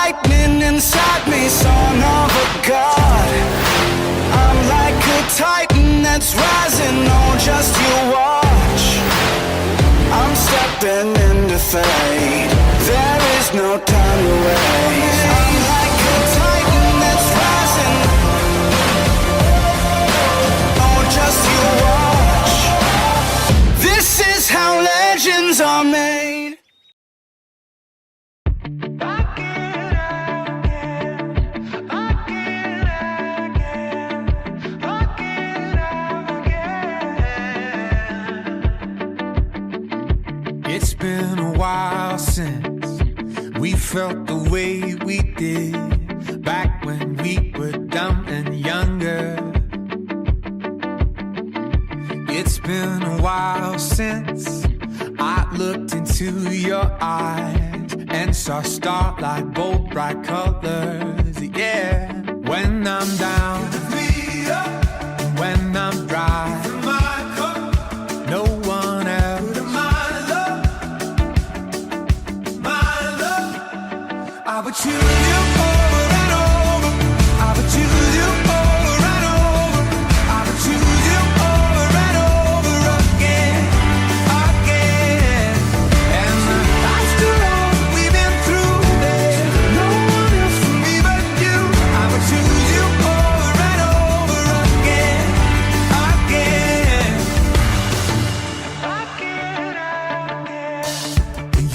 lightning inside me, song of a god. I'm like a titan that's rising, oh just you watch. I'm stepping into fate, there is no time to waste. I'm like a titan that's rising, oh just you watch. This is how legends are made. It's been a while since we felt the way we did back when we were dumb and younger. It's been a while since I looked into your eyes and saw starlight, bold, bright colors. Yeah, when I'm down, when I'm dry, no one else. I would choose you over and over. I would choose you over and over. I would choose you over and over again, again. And after all we've been through, there's no one else for me but you. I would choose you over and over again, again, again.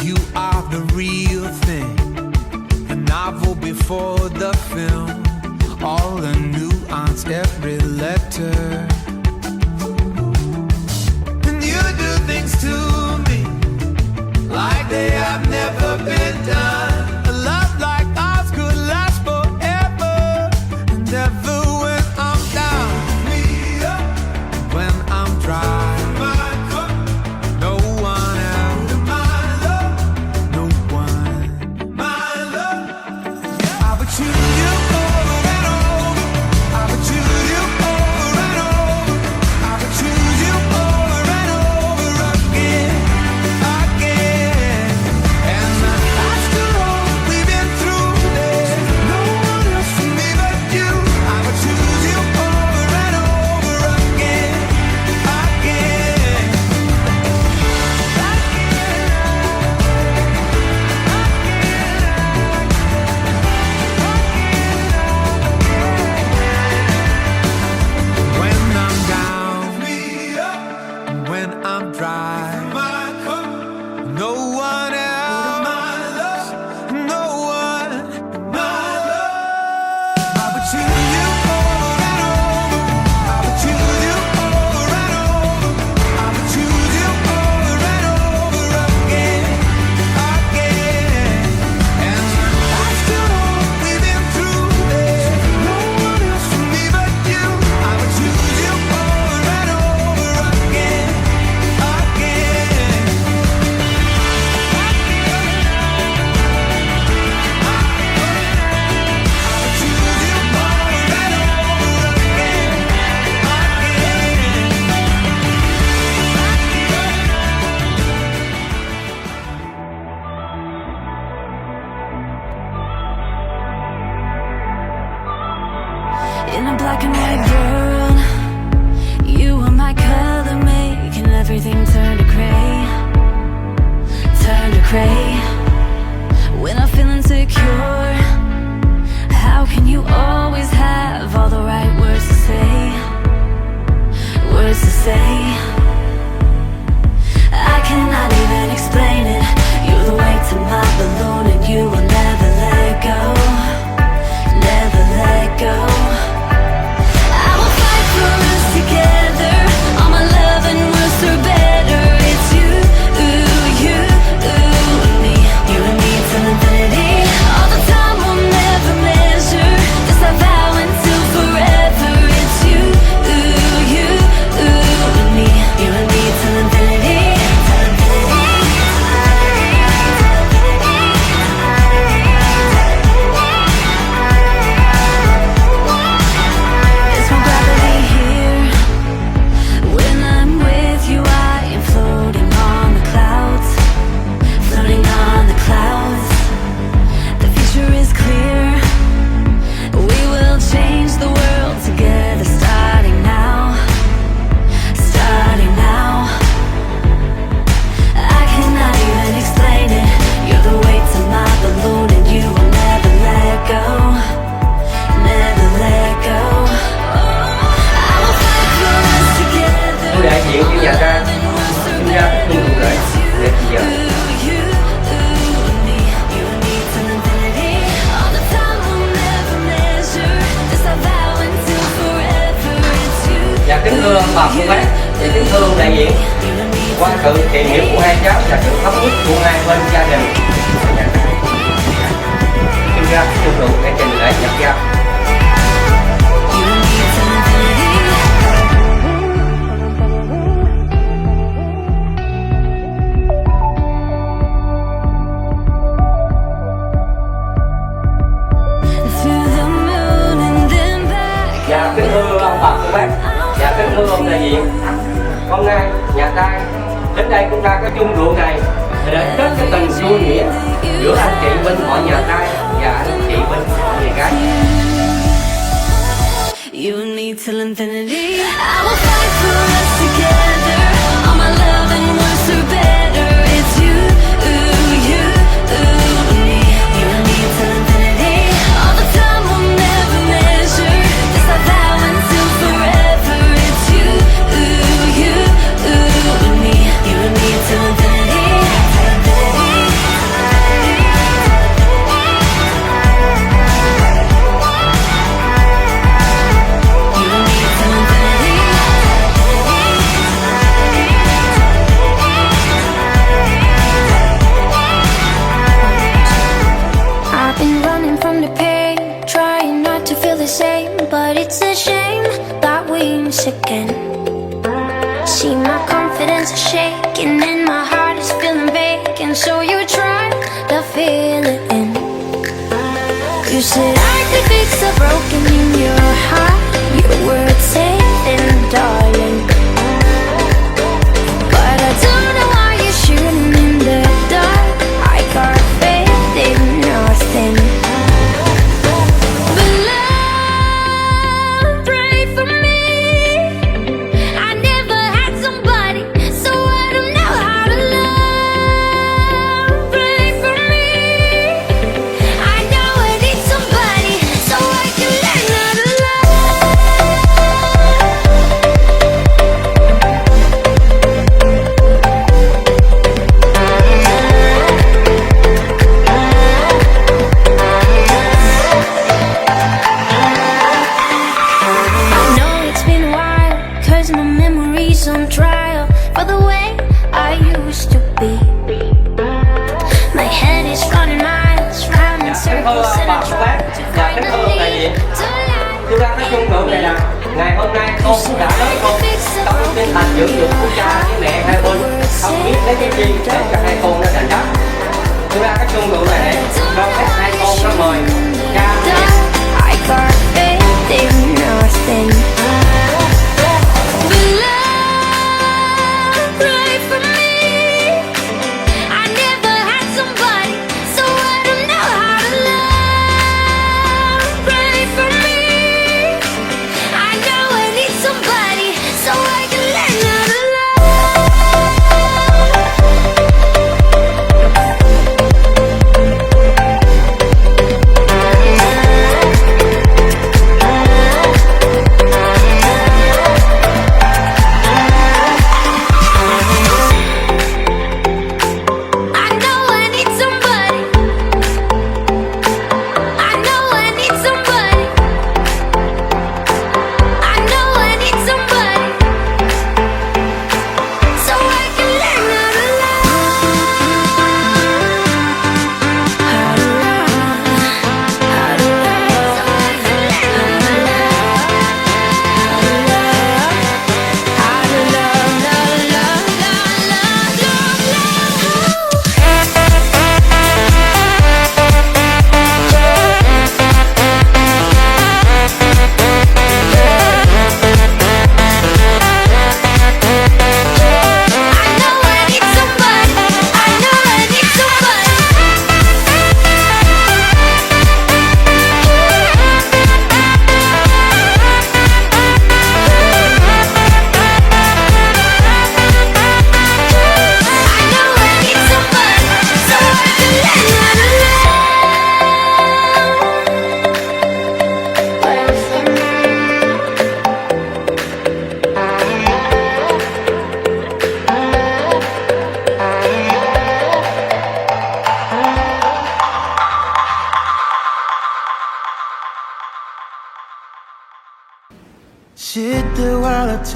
You are the real thing, novel before the film, all the nuance, every letter. And you do things to me like they have never been done. A love like ours could last forever and ever. When I'm down, when I'm dry, no one else, no one. I would choose you over and over. I would choose you over and over. I would choose you over and over again, again. And after all we've been through, there's no one else for me but you. I would choose you over and over again, again. When I'm down, when I'm dry, no one else, no one. I would choose you over and over. I would choose you over and over. I would choose you over and over again, again. And after all we've been through, there's no one else for me but you. I would choose you over and over again, again. In a black and white world, you are my color, making everything turn to gray, turn to gray. When I feel insecure, how can you always have all the right words to say, words to say? I cannot even explain it. You're the weight to my balloon, and you will never let go, never let go. I will fight for us together. All my love and words are better. It's you, you, and me. You and me till infinity. All the time we'll never measure. This I vow until forever. It's you, and me. sự kỳ nghiệp của hai cháu và sự thống nhất của hai bên gia đình. Xin ra chung rượu để trình lễ nhập giao. Dạ kính thưa ông bà cô bác, dạ kính thưa ông đại diện. Hôm nay nhà trai đến đây cũng ra cái chung rượu này để kết cái tình xuôi nghĩa giữa anh chị bên họ nhà trai và anh chị bên họ nhà gái. You and me till infinity. I will fight for us together. All my love and worse or better. It's you, you, me. You and me till infinity. All the time will never measure. This I vow until forever. It's you, you, me. You and me till infinity. Again. See my confidence is shaking and my heart is feeling vacant. So you try to fill it in. You said I could fix a broken in your heart. Your words saying, darling. But I don't know why you're shooting in the dark. I got faith in nothing. Tôi ra cái chung rượu này là ngày hôm nay con cũng đã nói con trong tinh thần dưỡng dục của cha với mẹ hai bên không biết lấy cái gì để cho hai con nó đền đáp. Tôi ra cái chung rượu này để cho phép hai con nó mời cha So I can let out of love.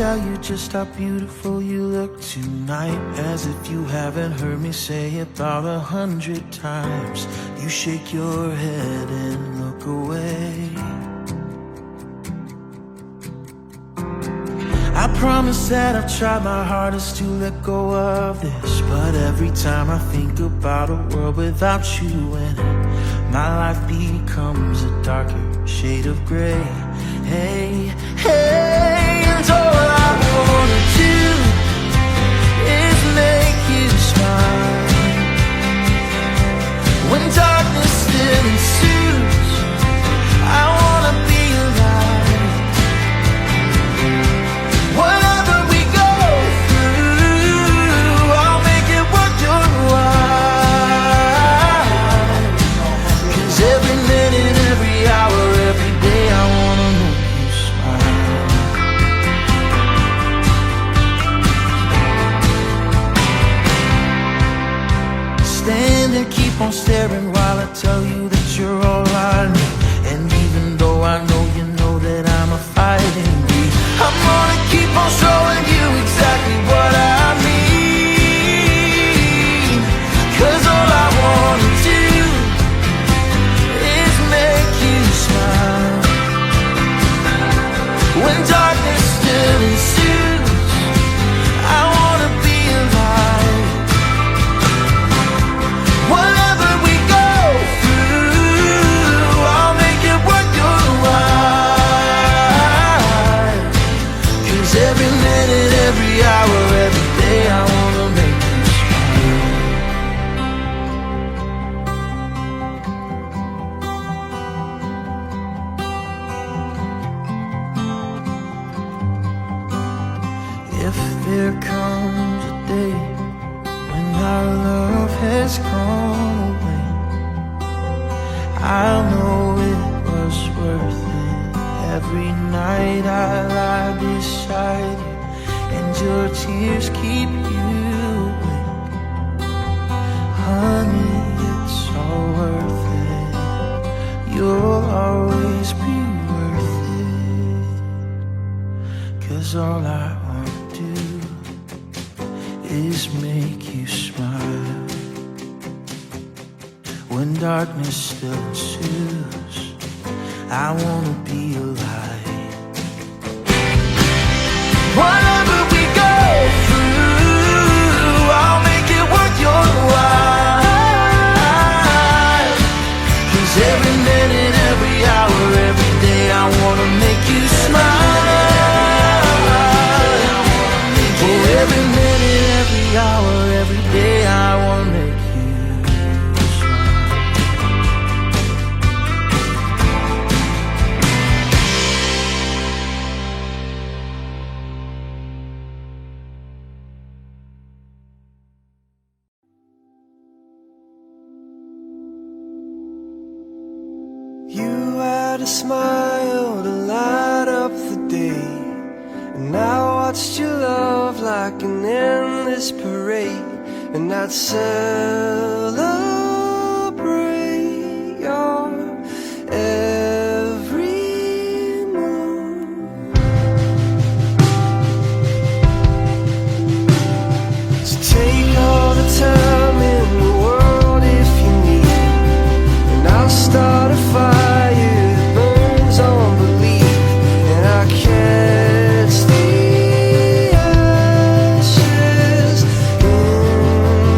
tell you just how beautiful you look tonight. As if you haven't heard me say about 100 times. You shake your head and look away. I promise that I've tried my hardest to let go of this, but every time I think about a world without you in it, my life becomes a darker shade of gray. Hey, hey, and all I wanna do is make you smile. When darkness still ensues, I wanna be alive. Whatever we go through, I'll make it worth your while. 'Cause every minute, every hour, every day, I wanna make you smile. Stand and keep on staring while I tell you that you're all I need. And even though I know you know that I'm a fighting breed, I'm gonna keep on showing you exactly what I mean. 'Cause all I wanna do is make you smile. When darkness still ensues, I wanna be alive. Whatever we go through, I'll make it worth your while. 'Cause every minute, every hour, every day, I wanna make you smile. If there comes a day when our love has gone away, I'll know it was worth it. Every night I lie beside you, and your tears keep you awake. Honey, it's all worth it. You'll always be worth it. 'Cause all I wanna do is make you smile. When darkness still ensues, I wanna be alive. Whatever we go through, I'll make it worth your while. 'Cause every minute, every hour, every day, I wanna make you smile. Oh, every minute, every hour, every day, I wanna make you smile. You had a smile to light up the day, and I watched your love like an endless parade, and I'd celebrate your every move. So take all the time in the world if you need, and I'll start a fire that burns on belief, and I catch the ashes in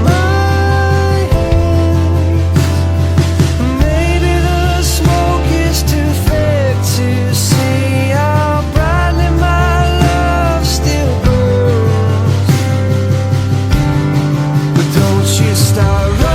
my hands. Maybe the smoke is too thick to see how brightly my love still burns. But don't you start running.